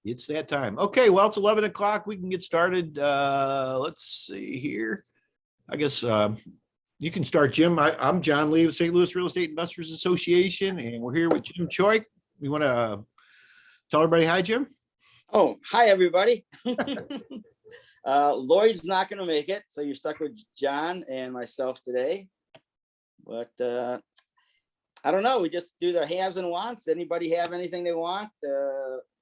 It's that time. Okay, well, it's 11 o'clock. We can get started. Let's see here. I guess you can start, Jim. I'm John Lee with St. Louis Real Estate Investors Association, and we're here with Jim Choi. You want to tell everybody hi, Jim? Oh, hi, everybody. Lloyd's not going to make it, so you're stuck with John and myself today. But I don't know. We just do the haves and wants. Anybody have anything they want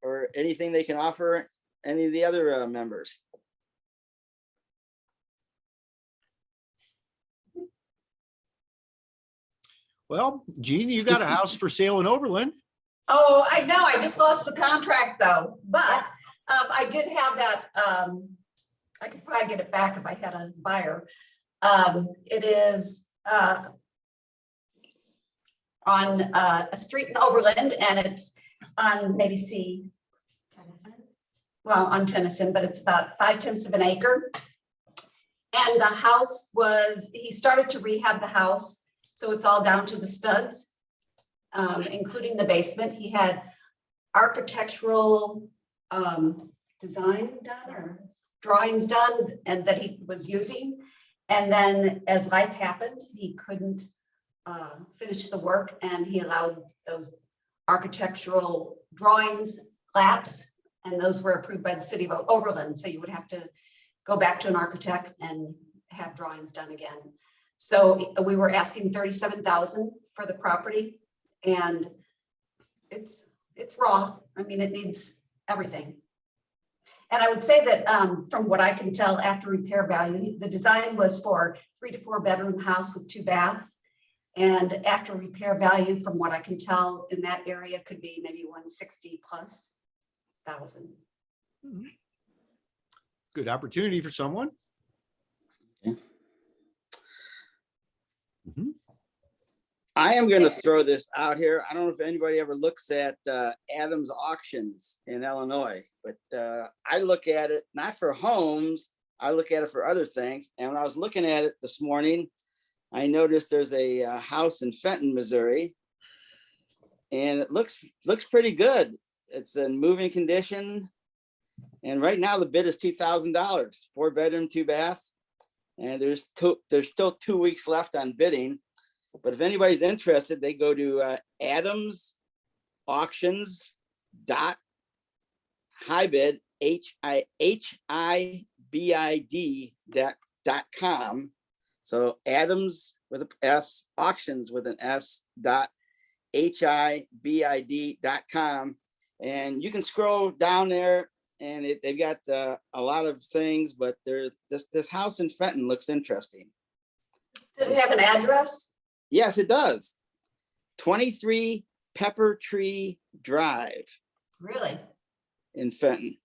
or anything they can offer any of the other members? Well, Gene, you got a house for sale in Overland. Oh, I know. I just lost the contract though, but I did have that. I could probably get it back if I had a buyer. It is on a street in Overland, and it's on maybe on Tennyson, but it's about 5/10 of an acre. And the house he started to rehab the house, so it's all down to the studs, including the basement. He had architectural design done or drawings done and that he was using. And then as life happened, he couldn't finish the work, and he allowed those architectural drawings lapse, and those were approved by the city of Overland. So you would have to go back to an architect and have drawings done again. So we were asking $37,000 for the property, and it's raw. I mean, it needs everything. And I would say that from what I can tell, after repair value, the design was for 3 to 4 bedroom house with 2 baths. And after repair value, from what I can tell in that area, could be maybe 160,000+. Good opportunity for someone. Mm-hmm. I am going to throw this out here. I don't know if anybody ever looks at Adams Auctions in Illinois, but I look at it not for homes. I look at it for other things. And when I was looking at it this morning, I noticed there's a house in Fenton, Missouri, and it looks pretty good. It's in moving condition, and right now the bid is $2,000, 4 bedroom, 2 bath, and there's still 2 weeks left on bidding. But if anybody's interested, they go to adamsauctions.hibid HIBID.com. So Adams with a S, auctions with an S .HIBID.com, and you can scroll down there, and they've got a lot of things, but this house in Fenton looks interesting. Does it have an address? Yes, it does. 23 Pepper Tree Drive. Really? In Fenton.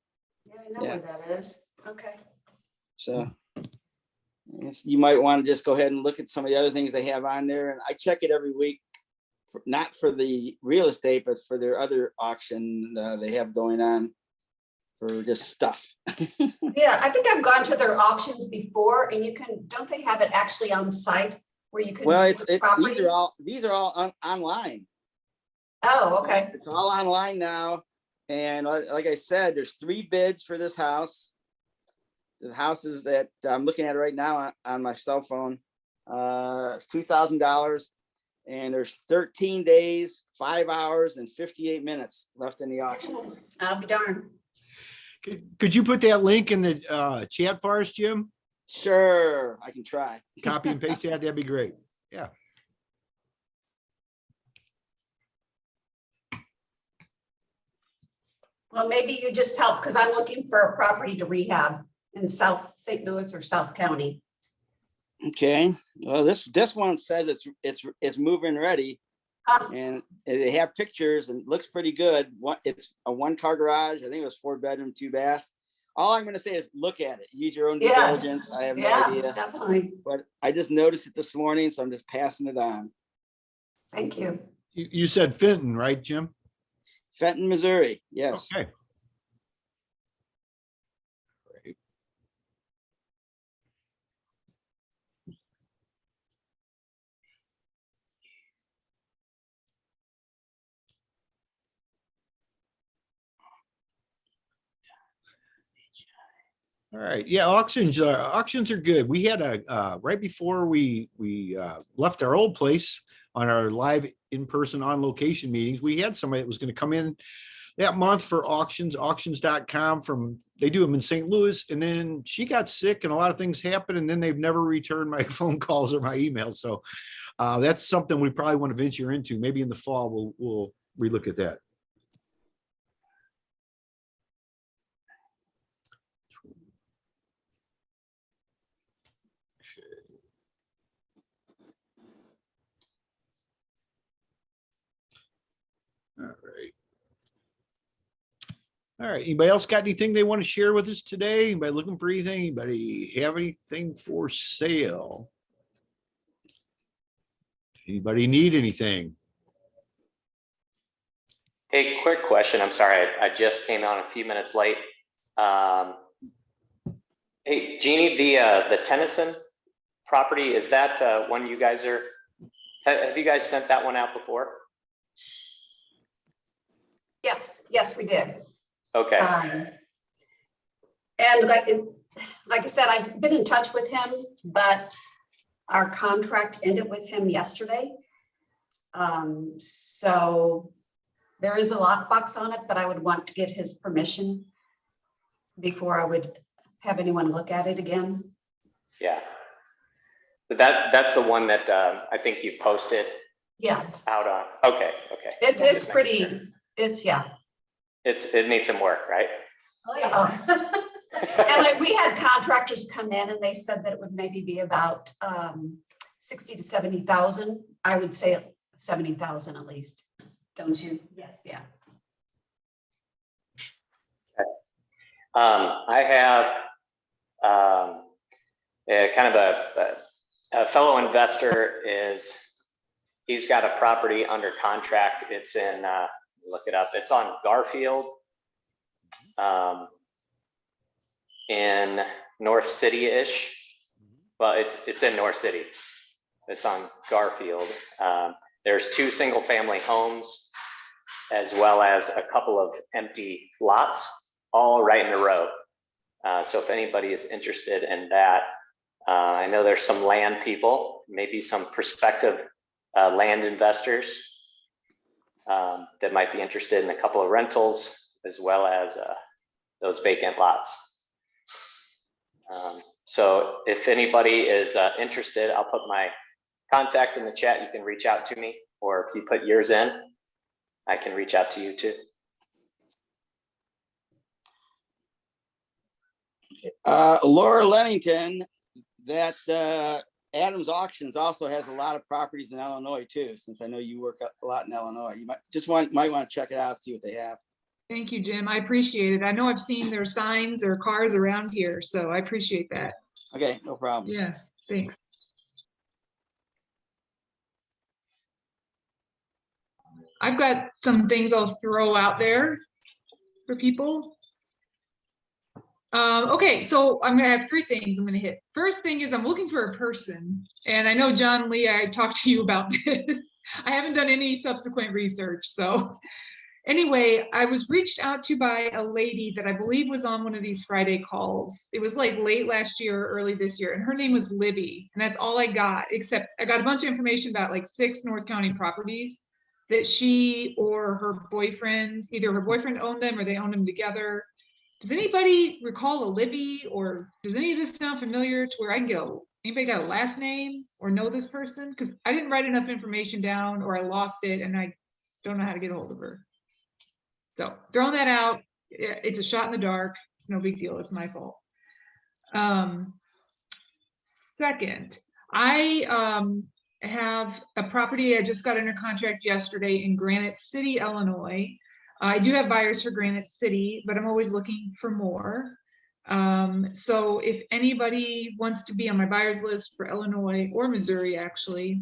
Yeah, I know where that is. Okay. So you might want to just go ahead and look at some of the other things they have on there. And I check it every week, not for the real estate, but for their other auction they have going on for just stuff. Yeah, I think I've gone to their auctions before, and don't they have it actually on site where you can? Well, these are all online. Oh, okay. It's all online now. And like I said, there's 3 bids for this house. The houses that I'm looking at right now on my cell phone, $2,000, and there's 13 days, 5 hours, and 58 minutes left in the auction. I'll be darned. Could you put that link in the chat for us, Jim? Sure, I can try. Copy and paste that. That'd be great. Yeah. Well, maybe you just help, because I'm looking for a property to rehab in South St. Louis or South County. Okay. Well, this one says it's move-in ready, and they have pictures and looks pretty good. It's a 1-car garage. I think it was 4 bedroom, 2 bath. All I'm going to say is look at it. Use your own due diligence. I have no idea. Definitely. But I just noticed it this morning, so I'm just passing it on. Thank you. You said Fenton, right, Jim? Fenton, Missouri. Yes. Okay. All right. Yeah, auctions are good. We had a right before we left our old place on our live in-person on location meetings, we had somebody that was going to come in that month for auctions.com from, they do them in St. Louis. And then she got sick and a lot of things happened. And then they've never returned my phone calls or my emails. So that's something we probably want to venture into. Maybe in the fall, we'll relook at that. All right. All right. Anybody else got anything they want to share with us today? Anybody looking for anything? Anybody have anything for sale? Anybody need anything? Hey, quick question. I'm sorry, I just came on a few minutes late. Hey, Jeannie, the Tennyson property, is that one you guys are, have you guys sent that one out before? Yes, yes, we did. Okay. And like I said, I've been in touch with him, but our contract ended with him yesterday. So there is a lockbox on it, but I would want to get his permission before I would have anyone look at it again. Yeah. But that's the one that I think you've posted. Yes. Out on. Okay. Okay. It's pretty, sure. Yeah. It needs some work, right? Oh, yeah. And we had contractors come in and they said that it would maybe be about 60 to 70,000. I would say 70,000 at least. Don't you? Yes. Yeah. Okay. I have kind of a fellow investor he's got a property under contract. It's in, look it up. It's on Garfield in North City-ish. Well, it's in North City. It's on Garfield. There's 2 single family homes as well as a couple of empty lots, all right in a row. So if anybody is interested in that, I know there's some land people, maybe some prospective land investors that might be interested in a couple of rentals as well as those vacant lots. So if anybody is interested, I'll put my contact in the chat. You can reach out to me, or if you put yours in, I can reach out to you too. Laura Lennington, that Adams Auctions also has a lot of properties in Illinois too, since I know you work a lot in Illinois. You might want to check it out, see what they have. Thank you, Jim. I appreciate it. I know I've seen their signs or cars around here, so I appreciate that. Okay, no problem. Yeah, thanks. I've got some things I'll throw out there for people. Okay, so I'm gonna have 3 things I'm gonna hit. First thing is I'm looking for a person, and I know John Lee, I talked to you about this. I haven't done any subsequent research, so anyway, I was reached out to by a lady that I believe was on one of these Friday calls. It was like late last year or early this year, and her name was Libby, and that's all I got, except I got a bunch of information about like 6 North County properties that she or her boyfriend, either her boyfriend owned them or they owned them together. Does anybody recall a Libby, or does any of this sound familiar to where I can go? Anybody got a last name or know this person? Because I didn't write enough information down, or I lost it and I don't know how to get a hold of her. So throwing that out, it's a shot in the dark. It's no big deal. It's my fault. Second, I have a property I just got under contract yesterday in Granite City, Illinois. I do have buyers for Granite City, but I'm always looking for more. So if anybody wants to be on my buyers list for Illinois or Missouri, actually,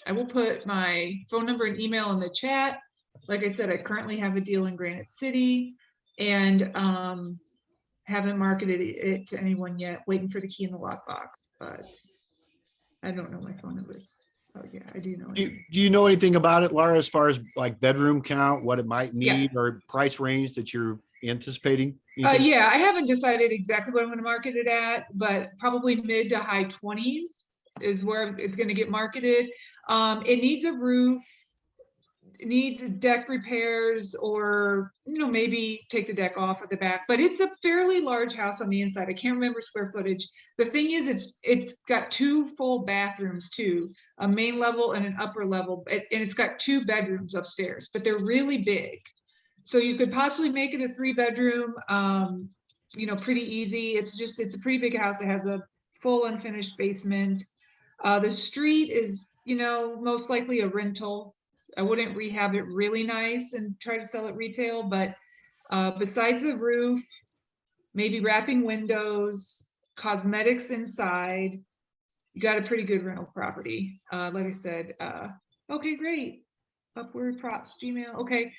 I will put my phone number and email in the chat. Like I said, I currently have a deal in Granite City and haven't marketed it to anyone yet, waiting for the key in the lockbox, but I don't know my phone numbers. Oh yeah, I do know. Do you know anything about it, Laura, as far as like bedroom count, what it might need, or price range that you're anticipating? Ethan? Yeah, I haven't decided exactly what I'm gonna market it at, but probably mid to high 20s is where it's gonna get marketed. It needs a roof, it needs deck repairs, or, maybe take the deck off at the back, but it's a fairly large house on the inside. I can't remember square footage. The thing is, it's got 2 full bathrooms too, a main level and an upper level, and it's got 2 bedrooms upstairs, but they're really big. So you could possibly make it a 3-bedroom, pretty easy. It's a pretty big house. It has a full unfinished basement. The street is, most likely a rental. I wouldn't rehab it really nice and try to sell it retail, but besides the roof, maybe wrapping windows, cosmetics inside, you got a pretty good rental property. Like I said, okay, great. Upward props, Gmail. Okay.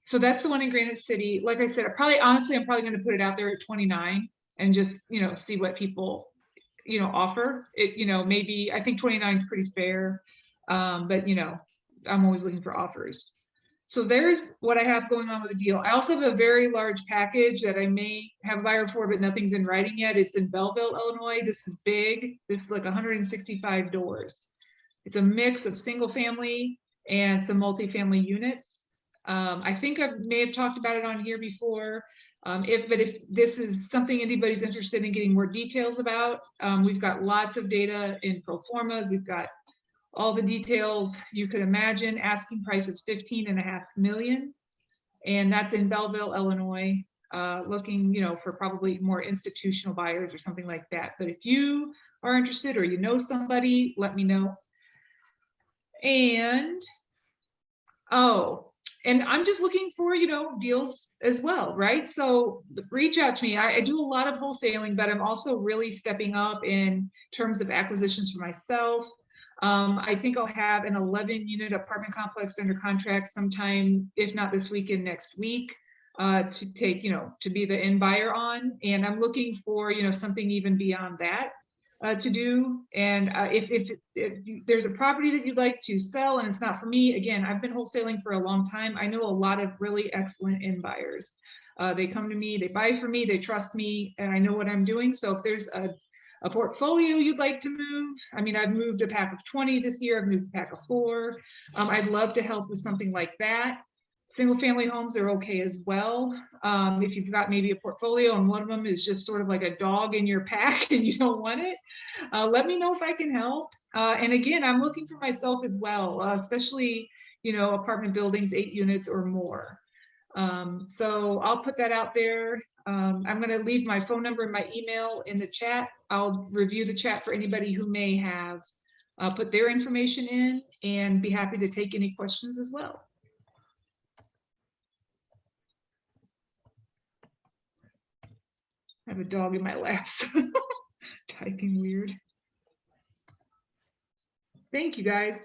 So that's the one in Granite City. Like I said, I'm probably going to put it out there at 29 and just, see what people, offer it. Maybe I think 29 is pretty fair. But I'm always looking for offers. So there's what I have going on with the deal. I also have a very large package that I may have a buyer for, but nothing's in writing yet. It's in Belleville, Illinois. This is big. This is like 165 doors. It's a mix of single family and some multifamily units. I think I may have talked about it on here before. If this is something anybody's interested in getting more details about, we've got lots of data in pro formas. We've got all the details you could imagine. Asking price is $15.5 million, and that's in Belleville, Illinois. Looking, for probably more institutional buyers or something like that. But if you are interested or somebody, let me know. And and I'm just looking for, deals as well, right? So reach out to me. I do a lot of wholesaling, but I'm also really stepping up in terms of acquisitions for myself. I think I'll have an 11-unit apartment complex under contract sometime, if not this weekend, next week, to take, to be the end buyer on. And I'm looking for, something even beyond that to do. And if there's a property that you'd like to sell and it's not for me, again, I've been wholesaling for a long time. I know a lot of really excellent end buyers. They come to me, they buy for me, they trust me, and I know what I'm doing. So if there's a portfolio you'd like to move, I mean, I've moved a pack of 20 this year, I've moved a pack of 4. I'd love to help with something like that. Single family homes are okay as well. If you've got maybe a portfolio and one of them is just sort of like a dog in your pack and you don't want it, let me know if I can help. And again, I'm looking for myself as well, especially, apartment buildings, 8 units or more. So I'll put that out there. I'm going to leave my phone number and my email in the chat. I'll review the chat for anybody who may have put their information in, and be happy to take any questions as well. I have a dog in my lap, so typing weird. Thank you, guys.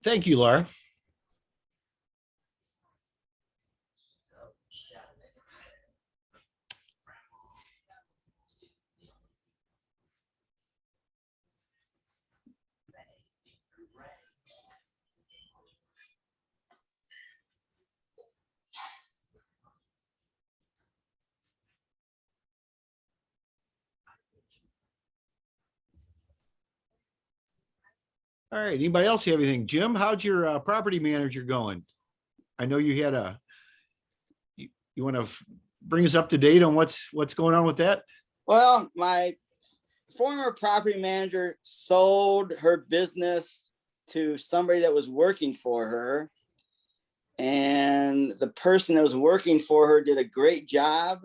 Thank you, Laura. All right. Anybody else have anything? Jim, how's your property manager going? I know you had you want to bring us up to date on what's going on with that? Well, my former property manager sold her business to somebody that was working for her. And the person that was working for her did a great job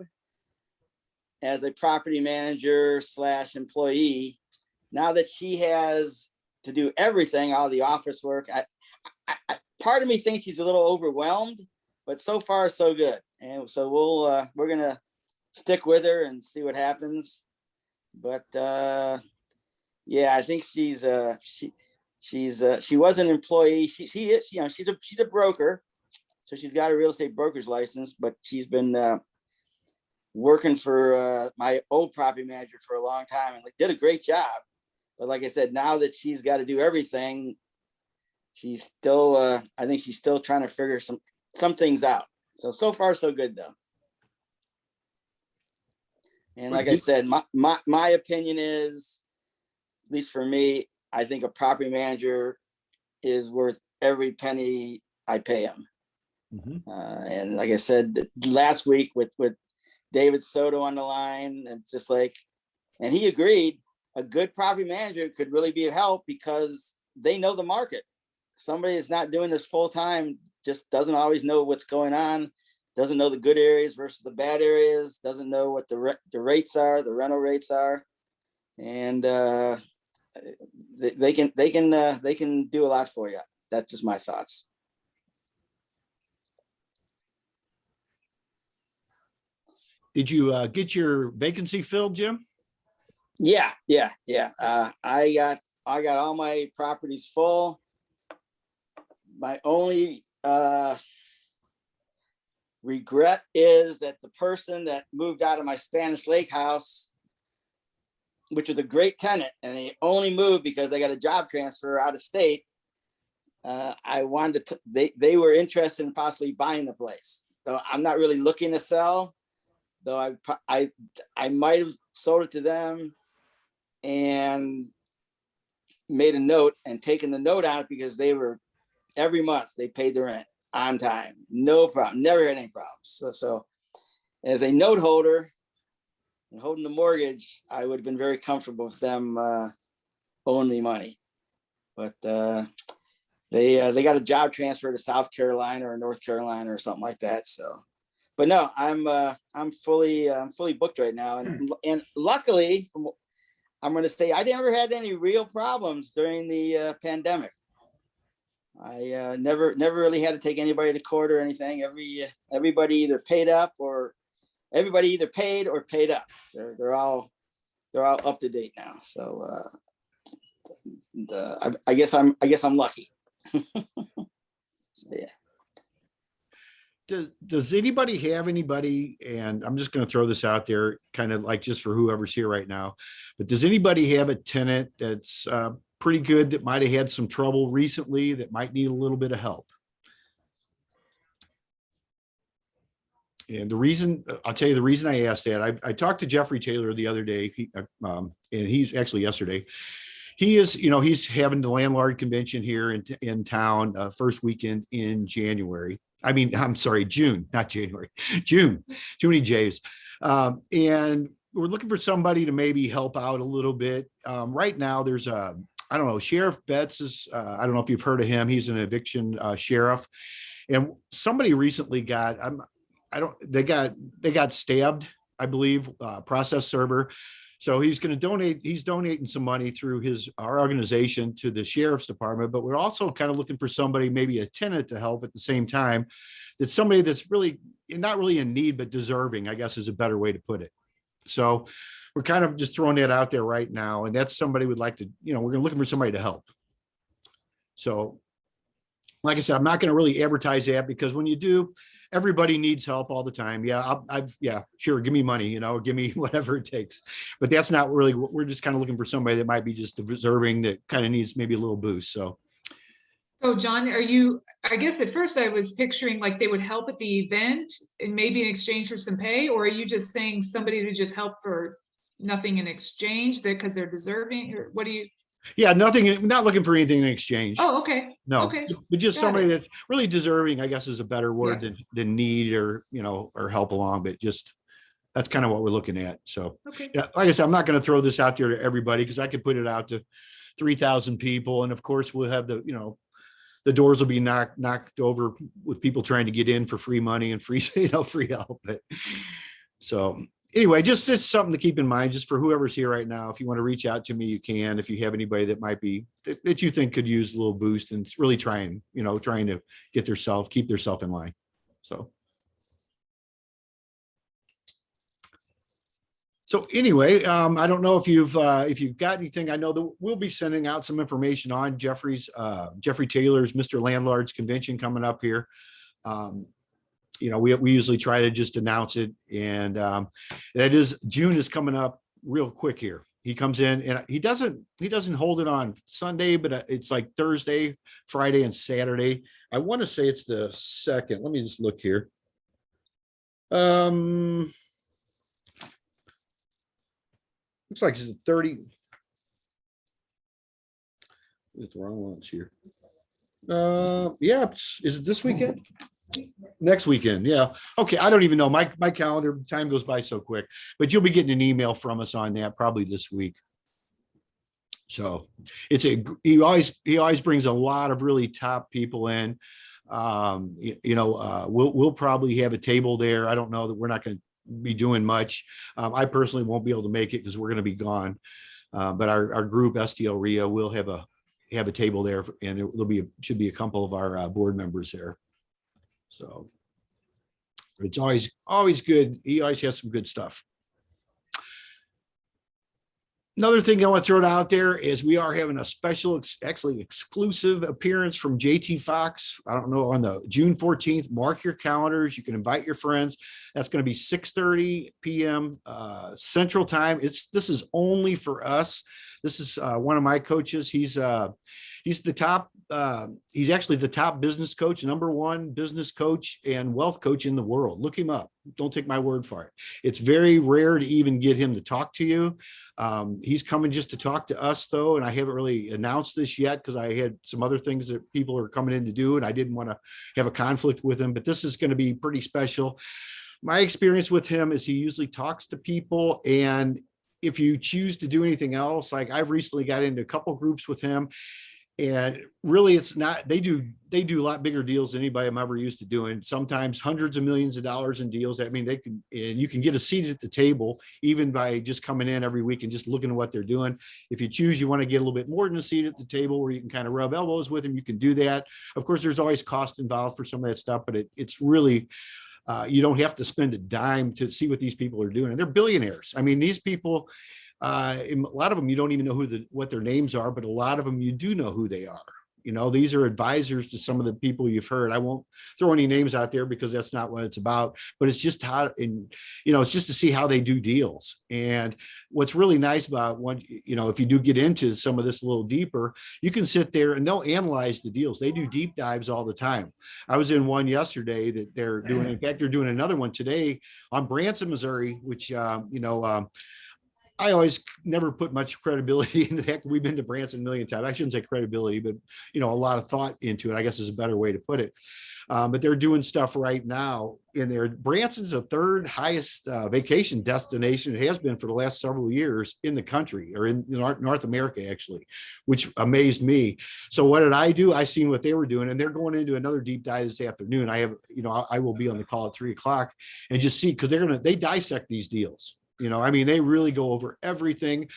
as a property manager / employee. Now that she has to do everything, all the office work, I part of me thinks she's a little overwhelmed, but so far so good. And so we're gonna stick with her and see what happens. But yeah, I think she was an employee. She is, she's a broker, so she's got a real estate broker's license, but she's been working for my old property manager for a long time and did a great job. But like I said, now that she's got to do everything, she's still, I think she's still trying to figure some things out. So far so good though. And like I said, my opinion is, at least for me, I think a property manager is worth every penny I pay him. Mhm. And like I said last week with David Soto on the line, it's just like, and he agreed, a good property manager could really be of help because they know the market. Somebody that's not doing this full time just doesn't always know what's going on, doesn't know the good areas versus the bad areas, doesn't know what the rates are, the rental rates are, and they can do a lot for you. That's just my thoughts. Did you get your vacancy filled, Jim? Yeah. I got all my properties full. My only regret is that the person that moved out of my Spanish Lake house, which was a great tenant, and they only moved because they got a job transfer out of state. I wanted to, they were interested in possibly buying the place. So I'm not really looking to sell, though I might have sold it to them and made a note and taken the note out because they were, every month they paid the rent on time, no problem, never had any problems. So as a note holder and holding the mortgage, I would have been very comfortable with them owing me money. But they got a job transfer to South Carolina or North Carolina or something like that. So, but no, I'm fully booked right now, and luckily, I'm going to say I never had any real problems during the pandemic. I never really had to take anybody to court or anything. Everybody either paid up or everybody either paid or paid up. They're all up to date now. So I guess I'm lucky. So, yeah. Does anybody have anybody, and I'm just going to throw this out there kind of like just for whoever's here right now, but does anybody have a tenant that's pretty good that might have had some trouble recently that might need a little bit of help? And the reason, I'll tell you the reason I asked that, I talked to Jeffrey Taylor the other day, and he's actually yesterday. He is, he's having the landlord convention here in town, first weekend in January. I mean, I'm sorry, June, not January, June, too many J's. And we're looking for somebody to maybe help out a little bit. Right now there's I don't know, Sheriff Betts is, I don't know if you've heard of him. He's an eviction sheriff. And somebody recently got, they got stabbed, I believe, process server. So he's going to donate, he's donating some money through our organization to the sheriff's department, but we're also kind of looking for somebody, maybe a tenant to help at the same time. That's somebody that's really not really in need, but deserving, I guess is a better way to put it. So we're kind of just throwing that out there right now. And that's somebody we'd like to, we're looking for somebody to help. So like I said, I'm not going to really advertise that because when you do, everybody needs help all the time. Yeah, yeah, sure. Give me money, give me whatever it takes. But that's not really, we're just kind of looking for somebody that might be just deserving, that kind of needs maybe a little boost. So John, I guess at first I was picturing like they would help at the event and maybe in exchange for some pay, or are you just saying somebody to just help for nothing in exchange because they're deserving, or what do you? Yeah, nothing, not looking for anything in exchange. Oh, okay. No, okay. But just Got somebody it. that's really deserving, I guess is a better word than need or, or help along, but just, that's kind of what we're looking at. So, Okay. yeah, like I said, I'm not going to throw this out there to everybody because I could put it out to 3,000 people. And of course we'll have the the doors will be knocked over with people trying to get in for free money and free, free help. But so anyway, just it's something to keep in mind just for whoever's here right now. If you want to reach out to me, you can. If you have anybody that might be that you think could use a little boost and really trying to get keep theirself in line. So anyway, I don't know if you've got anything. I know that we'll be sending out some information on Jeffrey Taylor's Mr. Landlord's convention coming up here. We usually try to just announce it, and that is June is coming up real quick here. He comes in and he doesn't hold it on Sunday, but it's like Thursday, Friday, and Saturday. I want to say it's the 2nd. Let me just look here. Looks like it's 30. It's the wrong ones here. Yeah, is it this weekend? Next weekend, yeah. Okay, I don't even know. My calendar, time goes by so quick, but you'll be getting an email from us on that probably this week. So he always brings a lot of really top people in. We'll probably have a table there. I don't know that we're not going to be doing much. I personally won't be able to make it because we're going to be gone. But our group STLREIA will have a table there, and should be a couple of our board members there. So it's always good. He always has some good stuff. Another thing I want to throw it out there is we are having a special, actually exclusive appearance from JT Fox. I don't know, on the June 14th. Mark your calendars. You can invite your friends. That's going to be 6:30 p.m. Central Time. This is only for us. This is one of my coaches. He's the top. He's actually the top business coach, #1 business coach and wealth coach in the world. Look him up. Don't take my word for it. It's very rare to even get him to talk to you. He's coming just to talk to us though. And I haven't really announced this yet because I had some other things that people are coming in to do, and I didn't want to have a conflict with him, but this is going to be pretty special. My experience with him is he usually talks to people, and if you choose to do anything else, like I've recently got into a couple groups with him, and really it's not, they do a lot bigger deals than anybody I'm ever used to doing. Sometimes hundreds of millions of dollars in deals. I mean, you can get a seat at the table even by just coming in every week and just looking at what they're doing. If you choose, you want to get a little bit more than a seat at the table where you can kind of rub elbows with them, you can do that. Of course, there's always cost involved for some of that stuff, but it's really, you don't have to spend a dime to see what these people are doing. And they're billionaires. I mean, these people, a lot of them, you don't even know what their names are, but a lot of them, you do know who they are. These are advisors to some of the people you've heard. I won't throw any names out there because that's not what it's about, but it's just it's just to see how they do deals. And what's really nice about if you do get into some of this a little deeper, you can sit there and they'll analyze the deals. They do deep dives all the time. I was in one yesterday that they're doing. In fact, they're doing another one today on Branson, Missouri, which, I always never put much credibility into that. We've been to Branson a million times. I shouldn't say credibility, but a lot of thought into it, I guess is a better way to put it. But they're doing stuff right now in there. Branson's the third highest vacation destination. It has been for the last several years in the country, or in North America, actually, which amazed me. So what did I do? I seen what they were doing, and they're going into another deep dive this afternoon. I will be on the call at 3:00 and just see, because they dissect these deals. They really go over everything.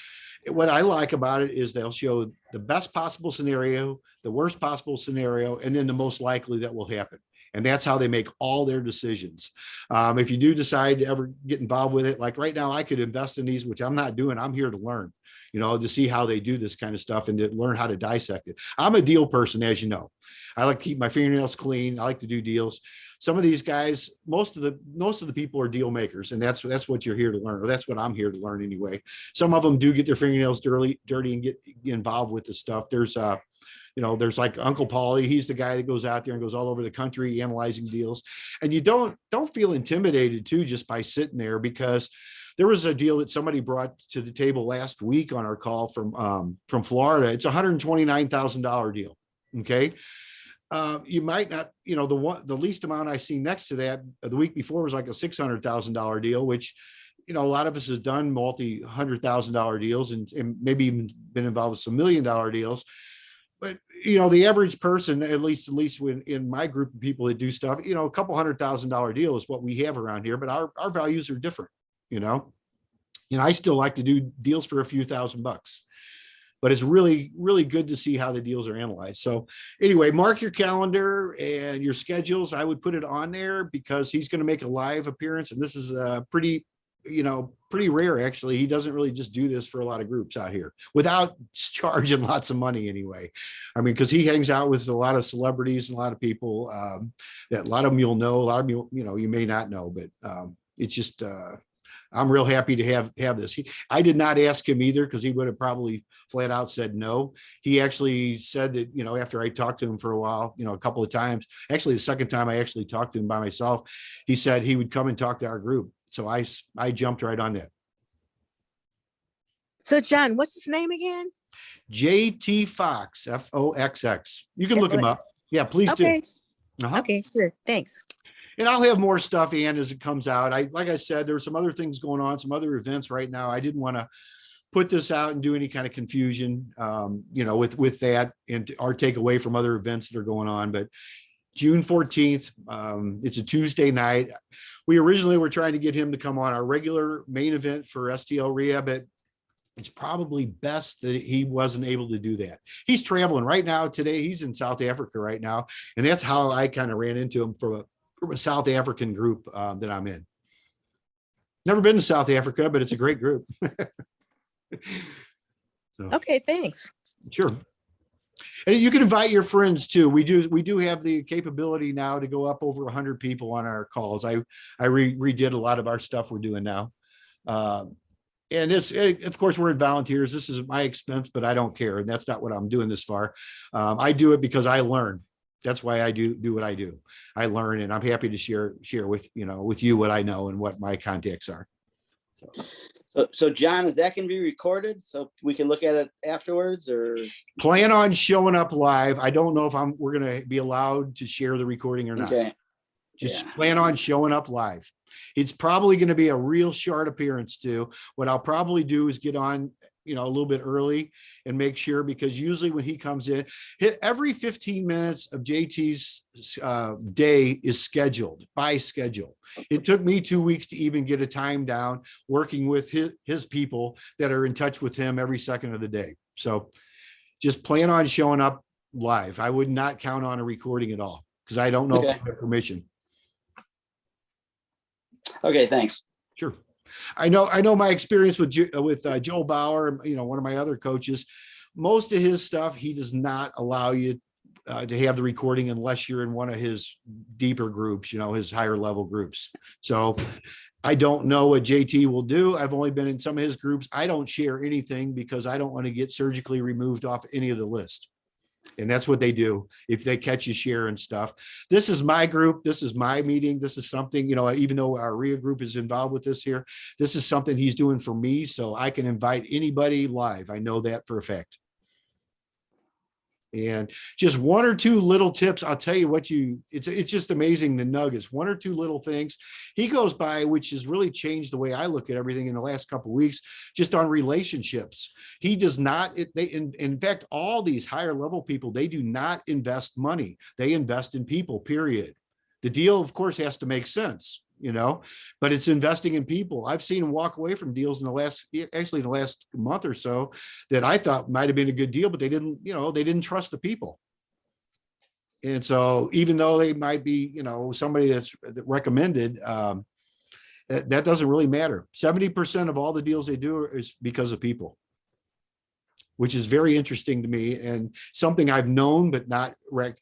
What I like about it is they'll show the best possible scenario, the worst possible scenario, and then the most likely that will happen. And that's how they make all their decisions. If you do decide to ever get involved with it, like right now, I could invest in these, which I'm not doing. I'm here to learn, to see how they do this kind of stuff and to learn how to dissect it. I'm a deal person, as you know. I like to keep my fingernails clean. I like to do deals. Some of these guys, most of the people are deal makers, and that's what you're here to learn, or that's what I'm here to learn anyway. Some of them do get their fingernails dirty and get involved with the stuff. There's like Uncle Paulie. He's the guy that goes out there and goes all over the country analyzing deals. And you don't feel intimidated too just by sitting there, because there was a deal that somebody brought to the table last week on our call from Florida. It's a $129,000 deal. Okay. You might not, the least amount I see next to that the week before was like a $600,000 deal, which, a lot of us has done multi-$100,000 deals and maybe even been involved with some $1 million deals. But, the average person, at least in my group of people that do stuff, a couple $100,000 deal is what we have around here, but our values are different, I still like to do deals for a few $1,000. But it's really, really good to see how the deals are analyzed. So anyway, mark your calendar and your schedules. I would put it on there because he's going to make a live appearance. And this is pretty rare, actually. He doesn't really just do this for a lot of groups out here without charging lots of money anyway. Because he hangs out with a lot of celebrities and a lot of people that a lot of them you'll know, a lot of you, you may not know, but it's just, I'm real happy to have this. I did not ask him either, because he would have probably flat out said no. He actually said that, after I talked to him for a while, a couple of times, actually the second time I actually talked to him by myself, he said he would come and talk to our group. So I jumped right on that. So John, what's his name again? JT Fox, Foxx. You can look him up. Yeah, please do. Okay, Uh-huh. okay, sure, thanks. And I'll have more stuff, Ann, as it comes out. Like I said, there's some other things going on, some other events right now. I didn't want to put this out and do any kind of confusion, with that, or take away from other events that are going on. But June 14th, it's a Tuesday night. We originally were trying to get him to come on our regular main event for STLREIA, but it's probably best that he wasn't able to do that. He's traveling right now. Today, he's in South Africa right now. And that's how I kind of ran into him from a South African group that I'm in. Never been to South Africa, but it's a great group. So, Okay, thanks. sure. And you can invite your friends too. We do have the capability now to go up over 100 people on our calls. I redid a lot of our stuff we're doing now. And this, of course, we're in volunteers. This is at my expense, but I don't care. And that's not what I'm doing this far. I do it because I learn. That's why I do what I do. I learn, and I'm happy to share with you what I know and what my contacts are. So John, is that going to be recorded so we can look at it afterwards, or? Plan on showing up live. I don't know if we're going to be allowed to share the recording or not. Okay. Just Yeah. plan on showing up live. It's probably going to be a real short appearance too. What I'll probably do is get on, a little bit early and make sure, because usually when he comes in, every 15 minutes of JT's day is scheduled by schedule. It took me 2 weeks to even get a time down, working with his people that are in touch with him every second of the day. So just plan on showing up live. I would not count on a recording at all, because I don't know if I have permission. Okay, thanks. Sure. I know my experience with Joe Bauer, one of my other coaches. Most of his stuff, he does not allow you to have the recording unless you're in one of his deeper groups, his higher level groups. So I don't know what JT will do. I've only been in some of his groups. I don't share anything because I don't want to get surgically removed off any of the list. And that's what they do if they catch you sharing stuff. This is my group. This is my meeting. This is something, even though our REIA group is involved with this here, this is something he's doing for me, so I can invite anybody live. I know that for a fact. And just one or two little tips, I'll tell you it's just amazing, the nuggets, one or two little things he goes by, which has really changed the way I look at everything in the last couple of weeks, just on relationships. He does not, in fact, all these higher level people, they do not invest money. They invest in people, period. The deal, of course, has to make sense, but it's investing in people. I've seen him walk away from deals in the last month or so that I thought might've been a good deal, but they didn't trust the people. And so even though they might be, somebody that's recommended, that doesn't really matter. 70% of all the deals they do is because of people, which is very interesting to me and something I've known, but not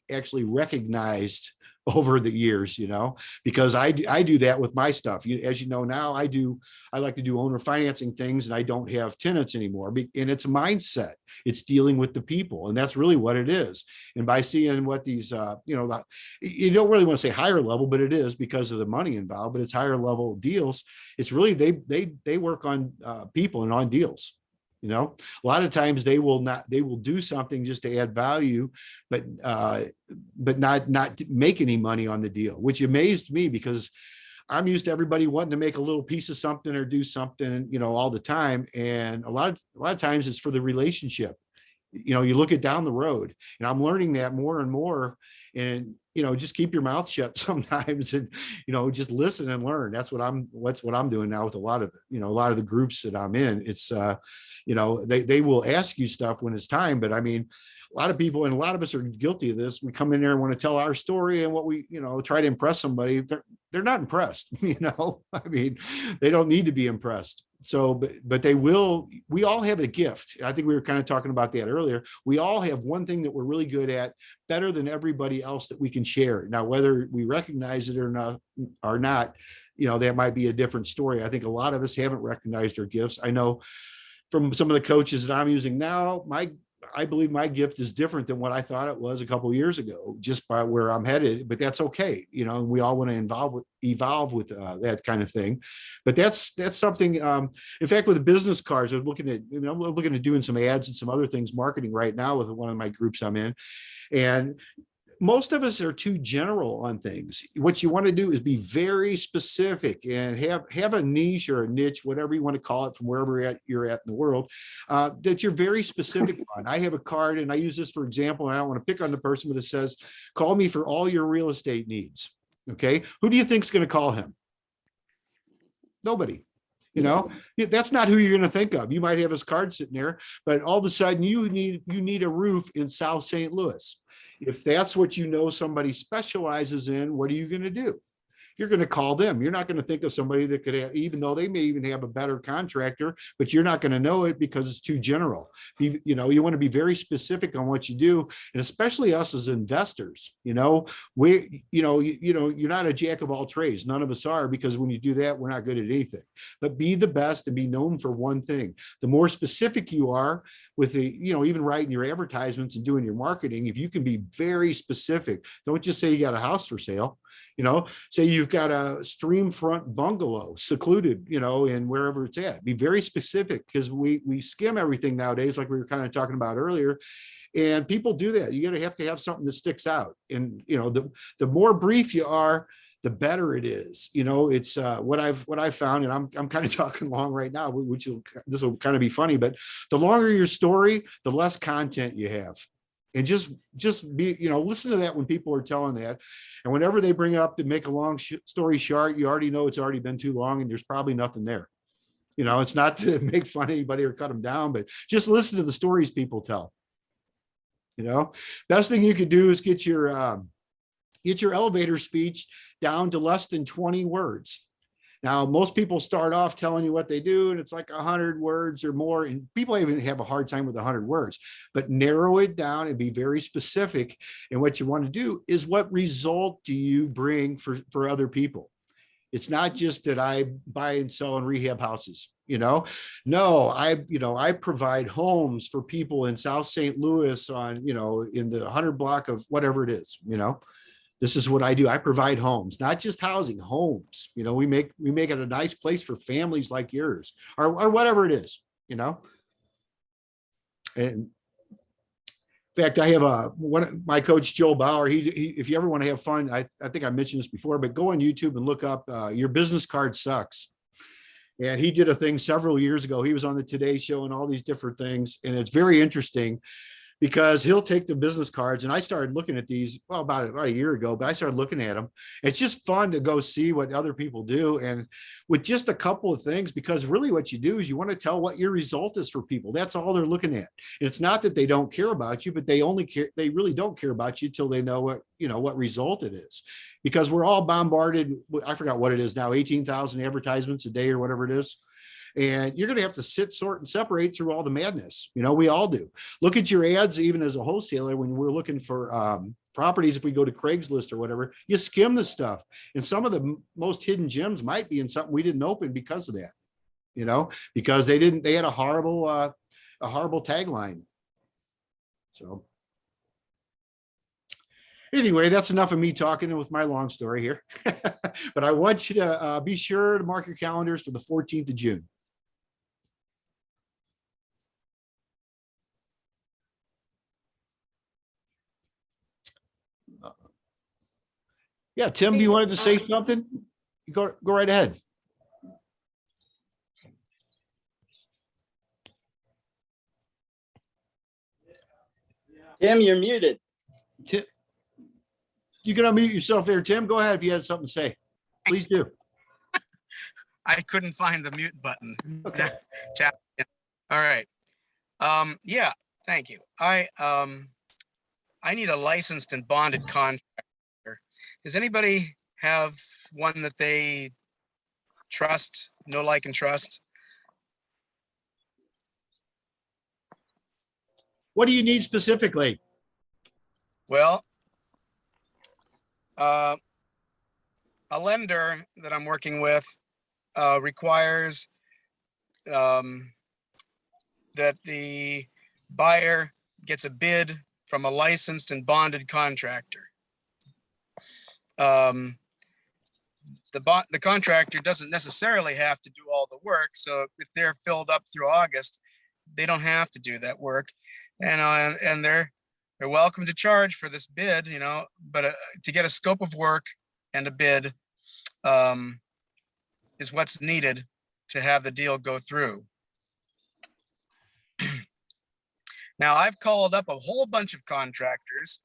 actually recognized over the years, because I do that with my stuff. As you know, now I like to do owner financing things, and I don't have tenants anymore. And it's a mindset. It's dealing with the people, and that's really what it is. And by seeing what these, you don't really want to say higher level, but it is because of the money involved. But it's higher level deals. It's really they work on people and on deals. A lot of times they will do something just to add value, but not make any money on the deal, which amazed me because I'm used to everybody wanting to make a little piece of something or do something, all the time. And a lot of times it's for the relationship. You look it down the road, and I'm learning that more and more. And just keep your mouth shut sometimes, and just listen and learn. That's what I'm doing now with a lot of the groups that I'm in. It's they will ask you stuff when it's time, but I mean, a lot of people, and a lot of us are guilty of this. We come in there and want to tell our story and what we try to impress somebody. They're not impressed. I mean, they don't need to be impressed. So, but they will. We all have a gift. I think we were kind of talking about that earlier. We all have one thing that we're really good at, better than everybody else, that we can share. Now, whether we recognize it or not, that might be a different story. I think a lot of us haven't recognized our gifts. I know from some of the coaches that I'm using now, I believe my gift is different than what I thought it was a couple of years ago, just by where I'm headed. But that's okay, and we all want to evolve with that kind of thing. But that's something. In fact, with the business cards, I'm looking at doing some ads and some other things, marketing right now with one of my groups I'm in, and most of us are too general on things. What you want to do is be very specific and have a niche or a niche, whatever you want to call it, from wherever you're at in the world, that you're very specific on. I have a card, and I use this for example, and I don't want to pick on the person, but it says, call me for all your real estate needs. Okay. Who do you think is going to call him? Nobody. That's not who you're going to think of. You might have his card sitting there, but all of a sudden you need a roof in South St. Louis. If that's what somebody specializes in, what are you going to do? You're going to call them. You're not going to think of somebody that could have, even though they may even have a better contractor, but you're not going to know it because it's too general. You want to be very specific on what you do, and especially us as investors. You're not a jack of all trades. None of us are, because when you do that, we're not good at anything. But be the best and be known for one thing. The more specific you are with even writing your advertisements and doing your marketing, if you can be very specific, don't just say you got a house for sale. Say you've got a stream front bungalow secluded, in wherever it's at. Be very specific, because we skim everything nowadays, like we were kind of talking about earlier. And people do that. You have to have something that sticks out. And, the more brief you are, the better it is. It's what I've found, and I'm kind of talking long right now, this will kind of be funny, but the longer your story, the less content you have. And just be, listen to that when people are telling that. And whenever they bring up to make a long story short, you already know it's already been too long and there's probably nothing there. It's not to make fun of anybody or cut them down, but just listen to the stories people tell. Best thing you could do is get your elevator speech down to less than 20 words. Now, most people start off telling you what they do, and it's like 100 words or more, and people even have a hard time with 100 words, but narrow it down and be very specific. And what you want to do is, what result do you bring for other people? It's not just that I buy and sell and rehab houses. No, I provide homes for people in South St. Louis in the 100 block of whatever it is. This is what I do. I provide homes, not just housing, homes. We make it a nice place for families like yours, or whatever it is. And in fact, I have my coach, Joel Bauer. He if you ever want to have fun, I think I mentioned this before, but go on YouTube and look up Your Business Card Sucks. And he did a thing several years ago. He was on the Today Show and all these different things, and it's very interesting, because he'll take the business cards, and I started looking at these about a year ago, but I started looking at them. It's just fun to go see what other people do, and with just a couple of things, because really what you do is you want to tell what your result is for people. That's all they're looking at. And it's not that they don't care about you, but they really don't care about you till they know what result it is, because we're all bombarded. I forgot what it is now, 18,000 advertisements a day or whatever it is. And you're going to have to sit, sort, and separate through all the madness. We all do. Look at your ads, even as a wholesaler, when we're looking for properties. If we go to Craigslist or whatever, you skim the stuff. And some of the most hidden gems might be in something we didn't open because of that, because they had a horrible tagline. So anyway, that's enough of me talking with my long story here. But I want you to be sure to mark your calendars for the 14th of June. Yeah, Tim, you wanted to say something? Go right ahead. Tim, you're muted. Tim, you can unmute yourself there, Tim. Go ahead if you had something to say. Please do. I couldn't find the mute button. Okay. All right. Yeah, thank you. I need a licensed and bonded contractor. Does anybody have one that they trust, know, like, and trust? What do you need specifically? Well, a lender that I'm working with requires that the buyer gets a bid from a licensed and bonded contractor. The contractor doesn't necessarily have to do all the work. So if they're filled up through August, they don't have to do that work. And they're welcome to charge for this bid, but to get a scope of work and a bid is what's needed to have the deal go through. Now, I've called up a whole bunch of contractors,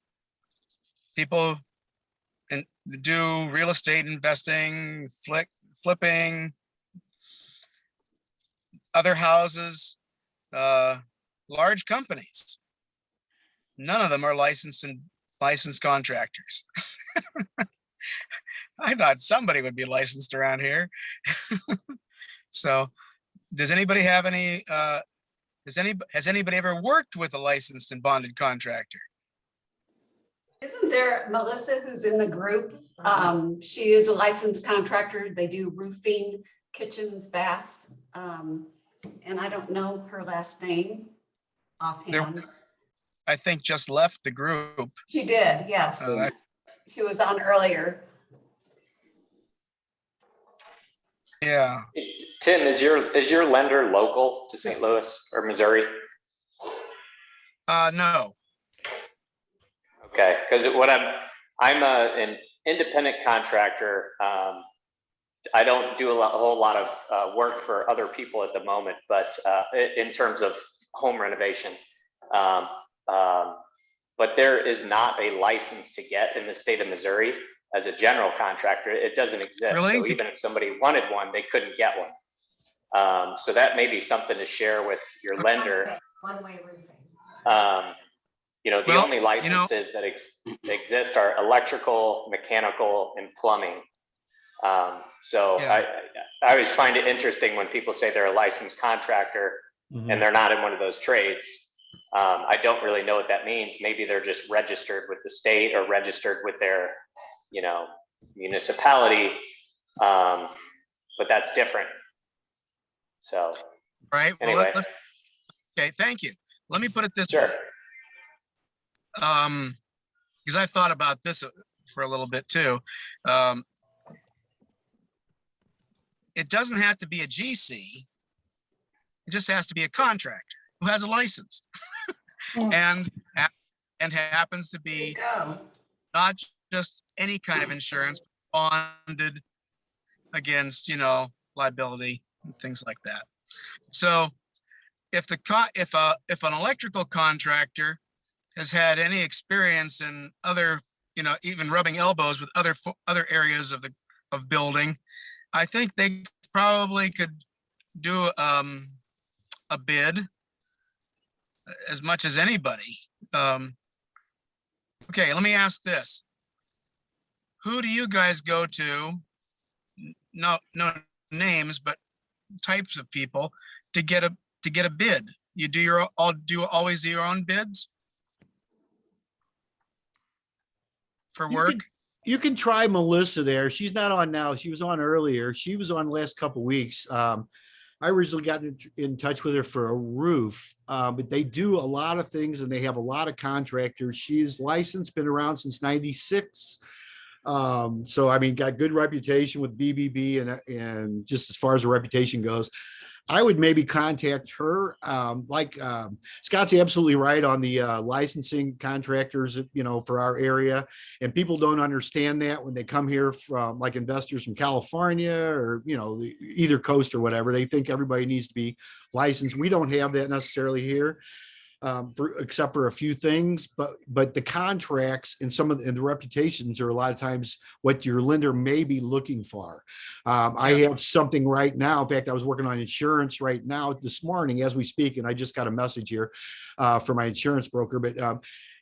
people and do real estate investing, flipping, other houses, large companies. None of them are licensed contractors. I thought somebody would be licensed around here. So does anybody have any, has anybody ever worked with a licensed and bonded contractor? Isn't there Melissa who's in the group? She is a licensed contractor. They do roofing, kitchens, baths. And I don't know her last name offhand. I think just left the group. She did, yes. She was on earlier. Yeah. Tim, is your lender local to St. Louis or Missouri? No. Okay, because I'm an independent contractor. I don't do a whole lot of work for other people at the moment, but in terms of home renovation. But there is not a license to get in the state of Missouri as a general contractor. It doesn't exist. Really? So even if somebody wanted one, they couldn't get one. So that may be something to share with your lender. One-way roofing. The only licenses that exist are electrical, mechanical, and plumbing. So Yeah. I always find it interesting when people say they're a licensed contractor and they're not in one of those trades. I don't really know what that means. Maybe they're just registered with the state or registered with their, municipality. But that's different. So. Right. Anyway. Well, okay. Thank you. Let me put it this Sure. way. Because I thought about this for a little bit too. It doesn't have to be a GC. It just has to be a contractor who has a license and happens to be not just any kind of insurance, bonded against, liability and things like that. So if an electrical contractor has had any experience in other, even rubbing elbows with other areas of building, I think they probably could do a bid as much as anybody. Okay, let me ask this. Who do you guys go to? No names, but types of people to get a bid. You always do your own bids for work? You can try Melissa there. She's not on now. She was on earlier. She was on last couple of weeks. I originally got in touch with her for a roof, but they do a lot of things and they have a lot of contractors. She's licensed, been around since '96. So, I mean, got good reputation with BBB and just as far as the reputation goes, I would maybe contact her. Scott's absolutely right on the licensing contractors, for our area. And people don't understand that when they come here from like investors from California or, either coast or whatever, they think everybody needs to be licensed. We don't have that necessarily here. Except for a few things, but the contracts and the reputations are a lot of times what your lender may be looking for. I have something right now. In fact, I was working on insurance right now this morning as we speak, and I just got a message here for my insurance broker. But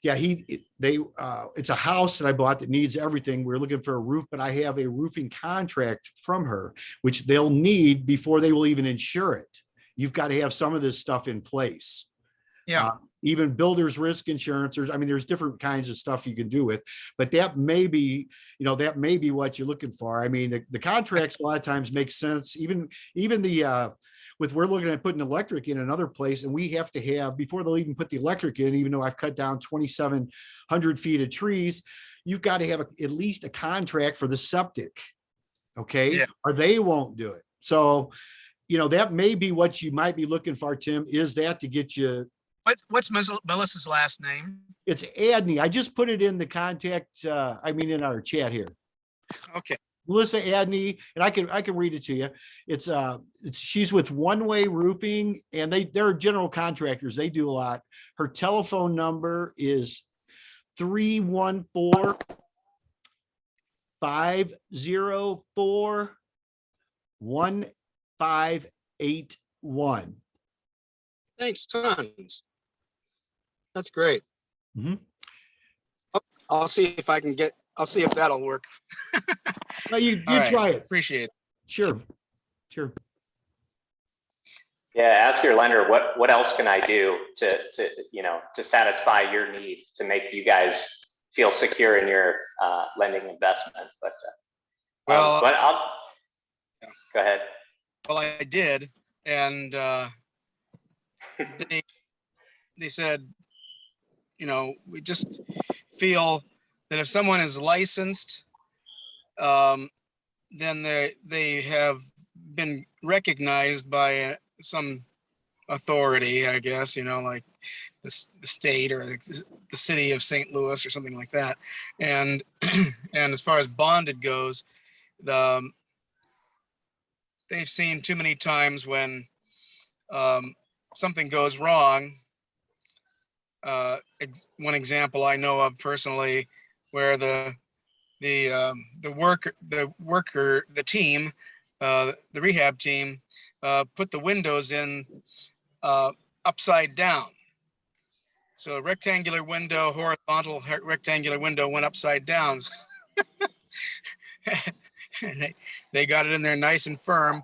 it's a house that I bought that needs everything. We're looking for a roof, but I have a roofing contract from her, which they'll need before they will even insure it. You've got to have some of this stuff in place. Yeah. even builder's risk insurance. There's different kinds of stuff you can do with, but that may be, that may be what you're looking for. The contracts a lot of times make sense. Even we're looking at putting electric in another place, and we have to have, before they'll even put the electric in, even though I've cut down 2,700 feet of trees, you've got to have at least a contract for the septic. Okay. Yeah. Or they won't do it. So, that may be what you might be looking for, Tim, is that to get you. What's Melissa's last name? It's Adney. I just put it in the contact, in our chat here. Okay. Melissa Adney, and I can read it to you. She's with One Way Roofing, and they're general contractors. They do a lot. Her telephone number is 314-504-1581. Thanks, tons. That's great. Mhm. I'll see if that'll work. No, you All right. try it. Appreciate it. Sure. Yeah, ask your lender, what else can I do to satisfy your need, to make you guys feel secure in your lending investment. But Well, but I'll go ahead. Well, I did, and they said, we just feel that if someone is licensed, then they have been recognized by some authority, I guess, like the state or the city of St. Louis or something like that. And and as far as bonded goes, they've seen too many times when something goes wrong. One example I know of personally, where the team, the rehab team, put the windows in upside down. So a rectangular window, horizontal rectangular window went upside down. And they got it in there nice and firm.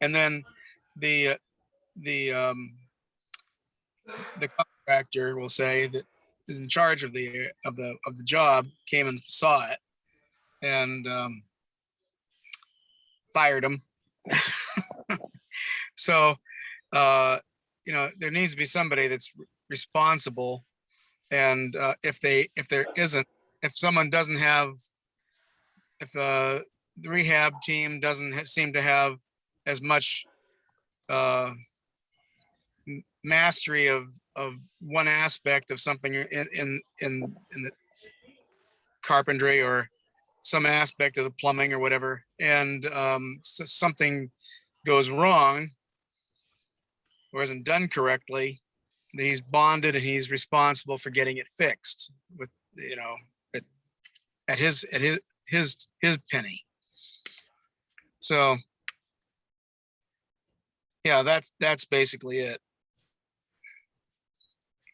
And then the contractor, will say, that is in charge of the job, came and saw it and fired him. So there needs to be somebody that's responsible, and if the rehab team doesn't seem to have as much mastery of one aspect of something in the carpentry or some aspect of the plumbing or whatever, and something goes wrong or isn't done correctly, then he's bonded and he's responsible for getting it fixed with, at his penny. So yeah, that's basically it.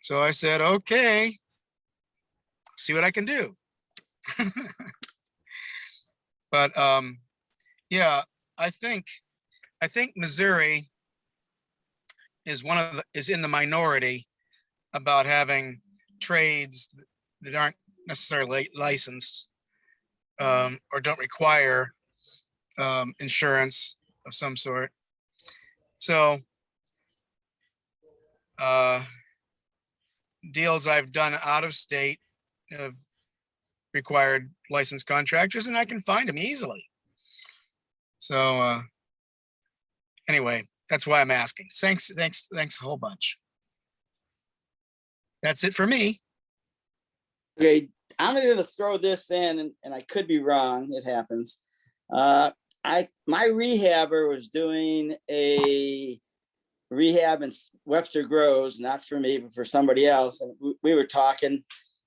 So I said, okay, see what I can do. But yeah, I think Missouri is in the minority about having trades that aren't necessarily licensed or don't require insurance of some sort. So deals I've done out of state have required licensed contractors, and I can find them easily. So anyway, that's why I'm asking. Thanks a whole bunch. That's it for me. Okay, I'm going to throw this in, and I could be wrong. It happens. My rehabber was doing a rehab in Webster Groves, not for me, but for somebody else. And we were talking,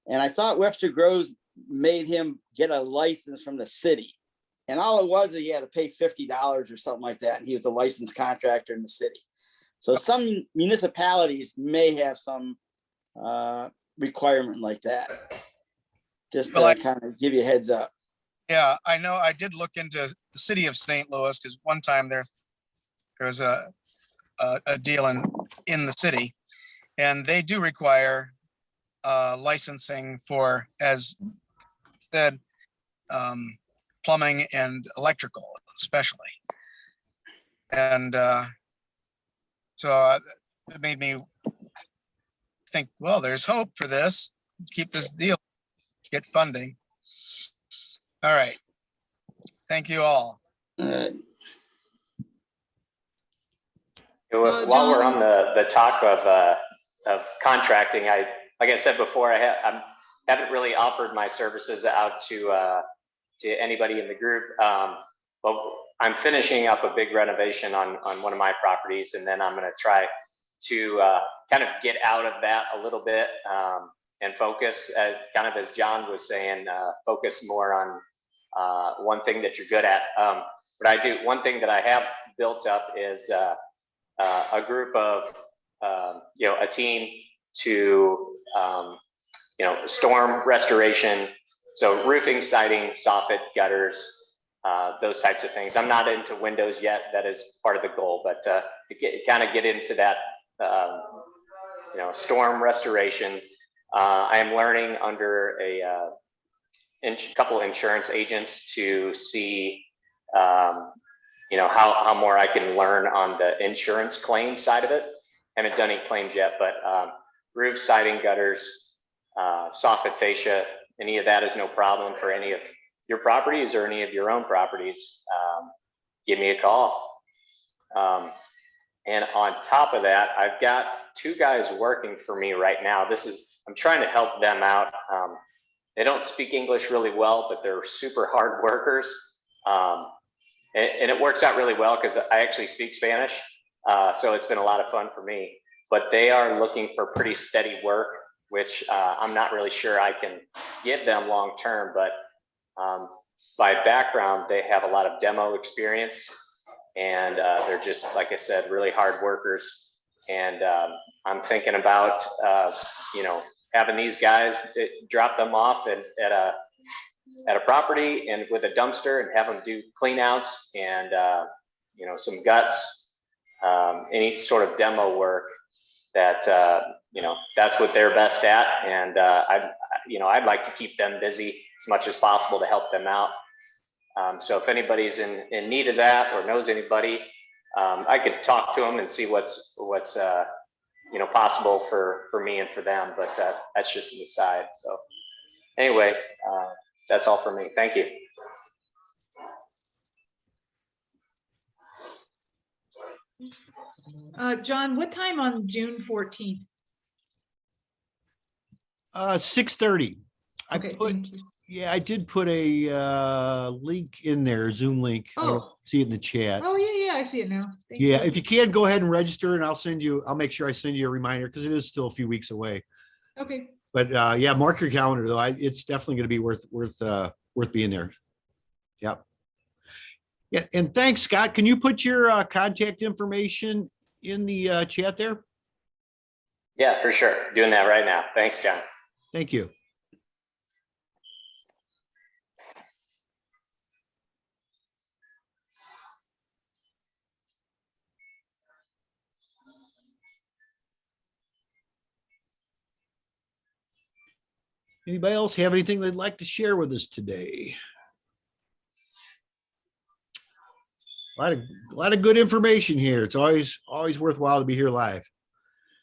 and I thought Webster Groves made him get a license from the city. And all it was is he had to pay $50 or something like that. And he was a licensed contractor in the city. So some municipalities may have some requirement like that. Just to kind of give you a heads up. Yeah, I know. I did look into the city of St. Louis, because one time there was a deal in the city, And they do require licensing for, as said, plumbing and electrical especially. And so it made me think, well, there's hope for this. Keep this deal, get funding. All right. Thank you all. While we're on the talk of contracting, like I said before, I haven't really offered my services out to anybody in the group. But I'm finishing up a big renovation on one of my properties, and then I'm going to try to kind of get out of that a little bit and focus, kind of as John was saying, focus more on one thing that you're good at. One thing that I have built up is a group of, a team to, storm restoration. So roofing, siding, soffit, gutters, those types of things. I'm not into windows yet. That is part of the goal, but to get into that, storm restoration. I am learning under a couple insurance agents to see, how more I can learn on the insurance claim side of it. Haven't done any claims yet, but roof, siding, gutters, soffit, fascia, any of that is no problem for any of your properties or any of your own properties. Give me a call. And on top of that, I've got 2 guys working for me right now. I'm trying to help them out. They don't speak English really well, but they're super hard workers. And it works out really well because I actually speak Spanish. So it's been a lot of fun for me, but they are looking for pretty steady work, which I'm not really sure I can give them long-term, but by background, they have a lot of demo experience, and they're just, like I said, really hard workers. And I'm thinking about, having these guys drop them off at a property and with a dumpster and have them do clean outs and, some guts, any sort of demo work that, that's what they're best at. And I'd like to keep them busy as much as possible to help them out. So if anybody's in need of that or knows anybody, I could talk to them and see what's possible for me and for them, but that's just an aside. So anyway, that's all for me. Thank you. John, what time on June 14th? 6:30. Okay, thank you. Yeah, I did put a link in there, Zoom link. I don't know if you see it in the chat. Oh, yeah, I see it now. Thank Yeah, you. if you can, go ahead and register, and I'll make sure I send you a reminder because it is still a few weeks away. Okay. But yeah, mark your calendar though. It's definitely going to be worth being there. Yep. Yeah, and thanks, Scott. Can you put your contact information in the chat there? Yeah, for sure. Doing that right now. Thanks, John. Thank you. Anybody else have anything they'd like to share with us today? A lot of good information here. It's always worthwhile to be here live.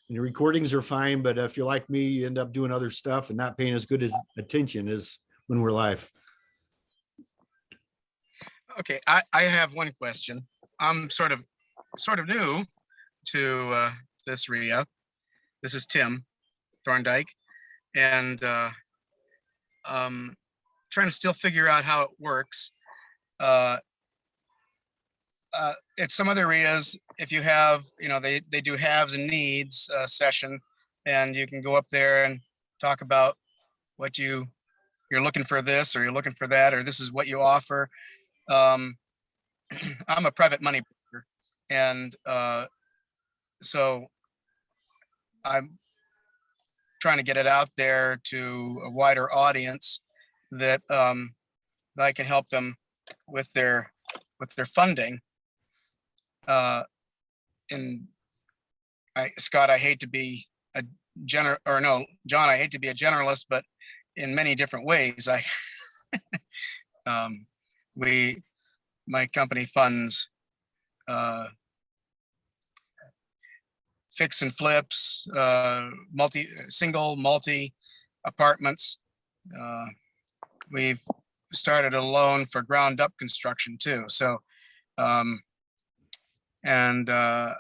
And the recordings are fine, but if you're like me, you end up doing other stuff and not paying as good as attention as when we're live. Okay, I have one question. I'm sort of new to this REIA. This is Tim Thorndike, and trying to still figure out how it works. At some other REIAs, if you have, they do haves and needs session, and you can go up there and talk about what you're looking for this, or you're looking for that, or this is what you offer. I'm a private money broker, and so I'm trying to get it out there to a wider audience that I can help them with their funding. And Scott, I hate to be a or no, John, I hate to be a generalist, but in many different ways, my company funds fix and flips, single, multi apartments. We've started a loan for ground up construction too. So, and I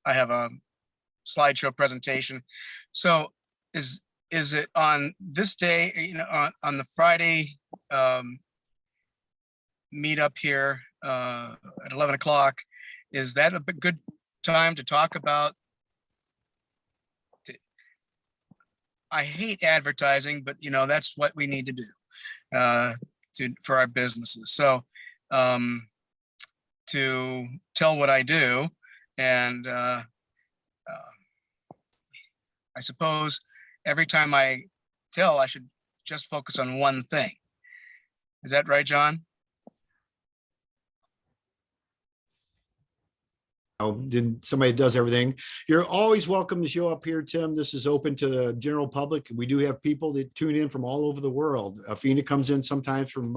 have a slideshow presentation. So is it on this day, on the Friday meet up here at 11 o'clock? Is that a good time to talk about? I hate advertising, but that's what we need to do for our businesses. So to tell what I do, and I suppose every time I tell, I should just focus on one thing. Is that right, John? Then somebody does everything. You're always welcome to show up here, Tim. This is open to the general public. We do have people that tune in from all over the world. Afina comes in sometimes from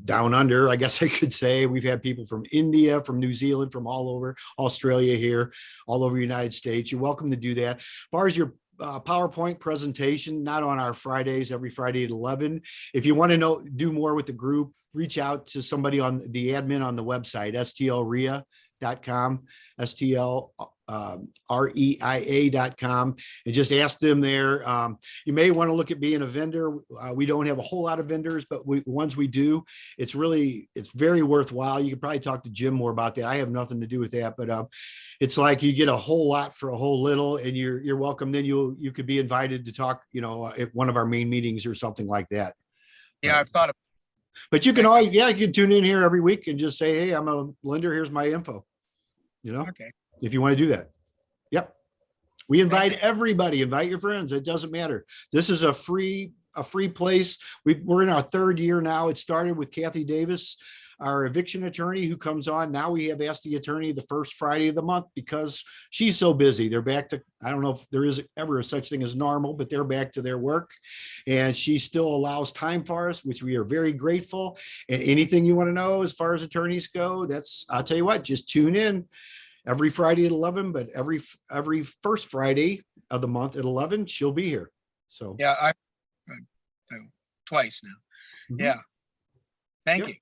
down under, I guess I could say. We've had people from India, from New Zealand, from all over Australia here, all over the United States. You're welcome to do that. As far as your PowerPoint presentation, not on our Fridays, every Friday at 11. If you want to do more with the group, reach out to somebody on the admin on the website, STLREIA.com, STLREIA.com, and just ask them there. You may want to look at being a vendor. We don't have a whole lot of vendors, but ones we do, it's very worthwhile. You could probably talk to Jim more about that. I have nothing to do with that, but it's like you get a whole lot for a whole little, and you're welcome. Then you could be invited to talk, at one of our main meetings or something like that. Yeah, I've thought of. But you can always, you can tune in here every week and just say, hey, I'm a lender. Here's my info. Okay. If you want to do that. Yep. We invite everybody, invite your friends. It doesn't matter. This is a free place. We're in our third year now. It started with Kathy Davis, our eviction attorney, who comes on. Now we have asked the attorney the first Friday of the month because she's so busy. They're back to, I don't know if there is ever such thing as normal, but they're back to their work, and she still allows time for us, which we are very grateful. And anything you want to know as far as attorneys go, I'll tell you what, just tune in every Friday at 11, but every first Friday of the month at 11, she'll be here. So yeah, I twice now. Mhm. Yeah. Thank you.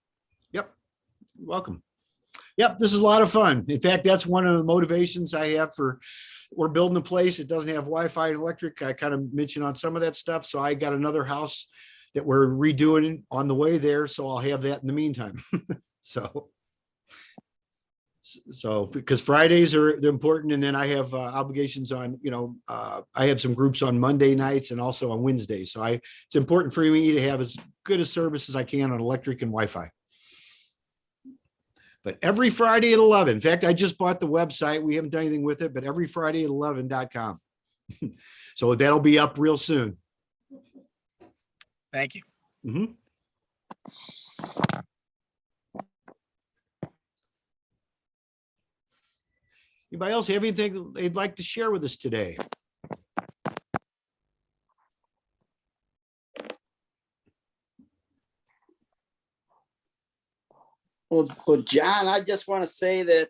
Yep. Welcome. Yep. This is a lot of fun. In fact, that's one of the motivations I have we're building a place. It doesn't have Wi-Fi and electric. I kind of mentioned on some of that stuff. So I got another house that we're redoing on the way there. So I'll have that in the meantime. So because Fridays are important, and then I have obligations on, I have some groups on Monday nights and also on Wednesdays. So it's important for me to have as good a service as I can on electric and Wi-Fi. But every Friday at 11. In fact, I just bought the website. We haven't done anything with it, but every Friday at 11.com. So that'll be up real soon. Thank you. Mm-hmm. Anybody else have anything they'd like to share with us today? Well, John, I just want to say that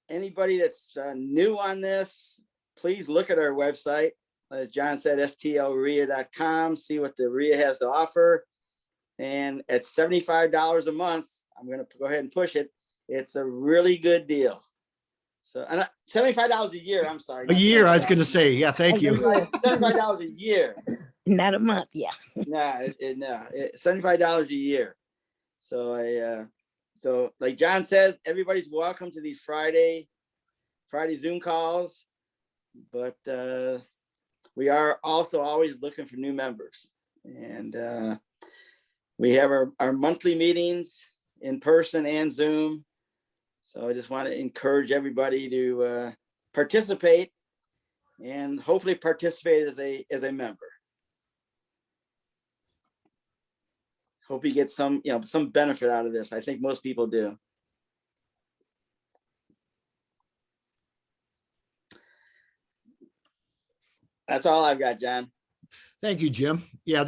anybody that's new on this, please look at our website. As John said, STLREIA.com, see what the REIA has to offer. And at $75 a month, I'm going to go ahead and push it. It's a really good deal. So, and $75 a year, I'm sorry. A year, I was going to say, yeah, thank you. $75 a year. Not a month, yeah. No, $75 a year. So so like John says, everybody's welcome to these Friday Zoom calls, but we are also always looking for new members. And we have our monthly meetings in person and Zoom. So I just want to encourage everybody to participate, and hopefully participate as a member. Hope you get some benefit out of this. I think most people do. That's all I've got, John. Thank you, Jim. Yeah,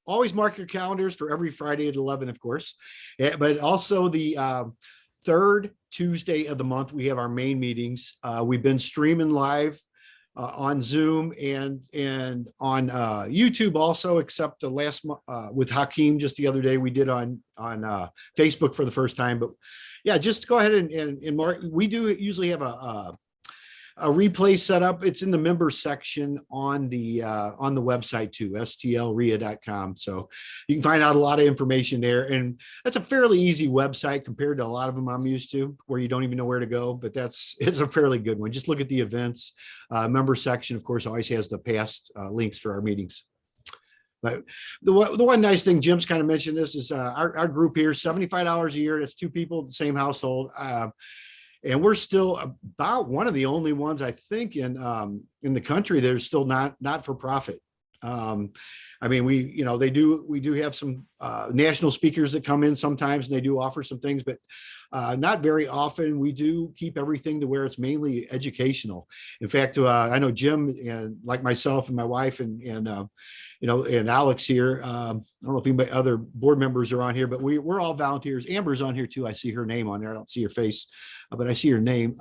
always mark your calendars for every Friday at 11, of course. But also the third Tuesday of the month, we have our main meetings. We've been streaming live on Zoom and on YouTube also, except the last with Hakeem just the other day we did on Facebook for the first time. But yeah, just go ahead and mark. We do usually have a replay set up. It's in the members section on the website too, STLREIA.com. So you can find out a lot of information there. And that's a fairly easy website compared to a lot of them I'm used to, where you don't even know where to go, but it's a fairly good one. Just look at the events. Member section, of course, always has the past links for our meetings. But the one nice thing, Jim's kind of mentioned this, is our group here, $75 a year. That's two people in the same household. And we're still about one of the only ones, I think, in the country that are still not for profit. I mean, we do have some national speakers that come in sometimes, and they do offer some things, but not very often. We do keep everything to where it's mainly educational. In fact, I know Jim and like myself and my wife and Alex here. I don't know if anybody other board members are on here, but we're all volunteers. Amber's on here too. I see her name on there. I don't see her face, but I see her name.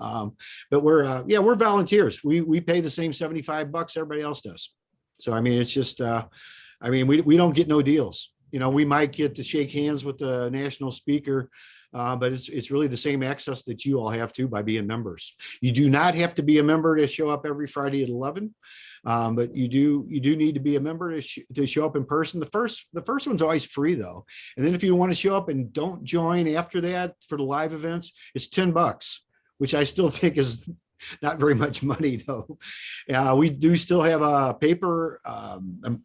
But we're volunteers. We pay the same $75 everybody else does. So I mean, it's just we don't get no deals. We might get to shake hands with the national speaker, but it's really the same access that you all have to by being members. You do not have to be a member to show up every Friday at 11. But you do need to be a member to show up in person. The first one's always free though. And then if you want to show up and don't join after that for the live events, it's $10, which I still think is not very much money though. We do still have a paper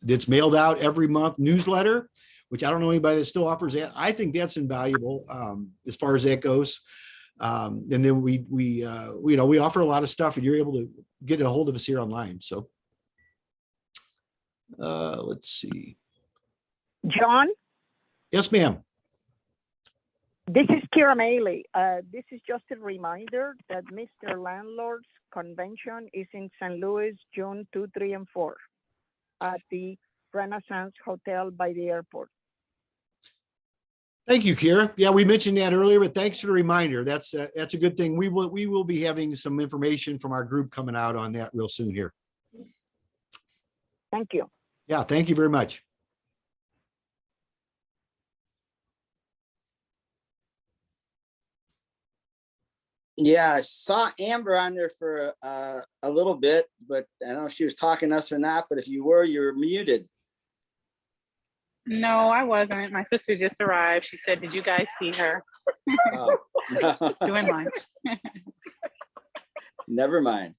that's mailed out every month newsletter, which I don't know anybody that still offers that. I think that's invaluable as far as that goes. And then we offer a lot of stuff, and you're able to get a hold of us here online. So let's see. John, Yes, ma'am. this is Kira Maley. This is just a reminder that Mr. Landlord's Convention is in St. Louis, June 2, 3, and 4 at the Renaissance Hotel by the airport. Thank you, Kira. Yeah, we mentioned that earlier, but thanks for the reminder. That's a good thing. We will be having some information from our group coming out on that real soon here. Thank you. Yeah, thank you very much. Yeah, I saw Amber on there for a little bit, but I don't know if she was talking to us or not, but if you were, you're muted. No, I wasn't. My sister just arrived. She said, "Did you guys see her?" Oh, no. Doing lunch. Never mind.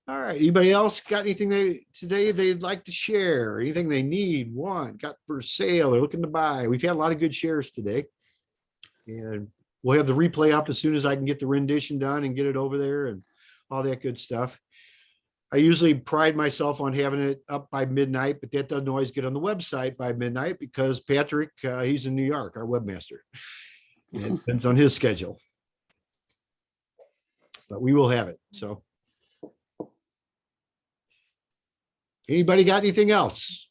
All right. Anybody else got anything today they'd like to share? Anything they need, want, got for sale, they're looking to buy? We've had a lot of good shares today. And we'll have the replay up as soon as I can get the rendition done and get it over there and all that good stuff. I usually pride myself on having it up by midnight, but that doesn't always get on the website by midnight because Patrick, he's in New York, our webmaster. It depends on his schedule. But we will have it. So. Anybody got anything else?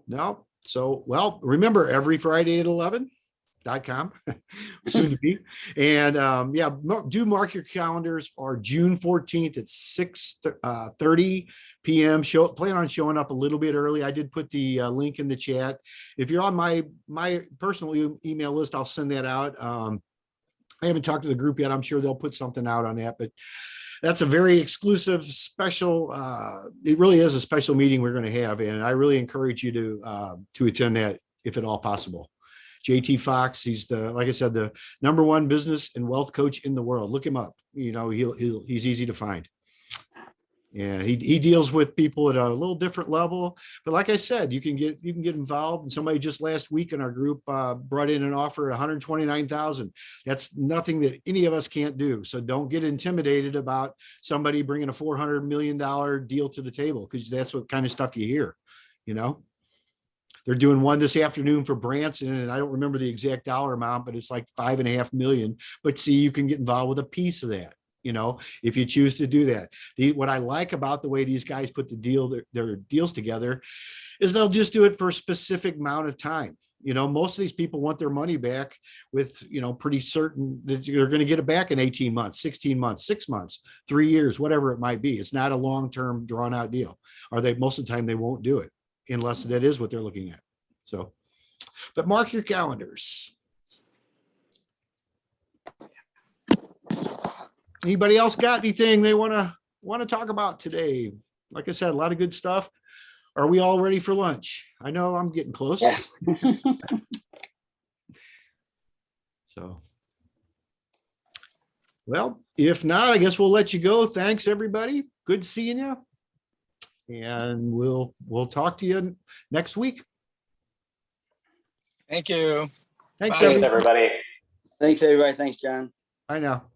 No. So, well, remember every Friday at 11.com soon to be. And yeah, do mark your calendars for June 14th at 6:30 p.m. Plan on showing up a little bit early. I did put the link in the chat. If you're on my personal email list, I'll send that out. I haven't talked to the group yet. I'm sure they'll put something out on that, but that's a very exclusive, special. It really is a special meeting we're going to have, and I really encourage you to attend that if at all possible. JT Fox, he's like I said, the #1 business and wealth coach in the world. Look him up. He's easy to find. Yeah, he deals with people at a little different level, but like I said, you can get involved. And somebody just last week in our group brought in an offer at $129,000. That's nothing that any of us can't do. So don't get intimidated about somebody bringing a $400 million deal to the table, because that's what kind of stuff you hear. They're doing one this afternoon for Branson, and I don't remember the exact dollar amount, but it's like 5.5 million. But see, you can get involved with a piece of that, you know, if you choose to do that. What I like about the way these guys put their deals together is they'll just do it for a specific amount of time. You know, most of these people want their money back with, you know, pretty certain that you're going to get it back in 18 months, 16 months, 6 months, 3 years, whatever it might be. It's not a long-term drawn out deal. Or most of the time they won't do it unless that is what they're looking at. So, but mark your calendars. Anybody else got anything they want to talk about today? Like I said, a lot of good stuff. Are we all ready for lunch? I know I'm getting close. Yes. So, well, if not, I guess we'll let you go. Thanks, everybody. Good seeing you. And we'll talk to you next week. Thank you. Thanks, Bye. Thanks, everybody. Thanks, everybody. Thanks, John. Bye now.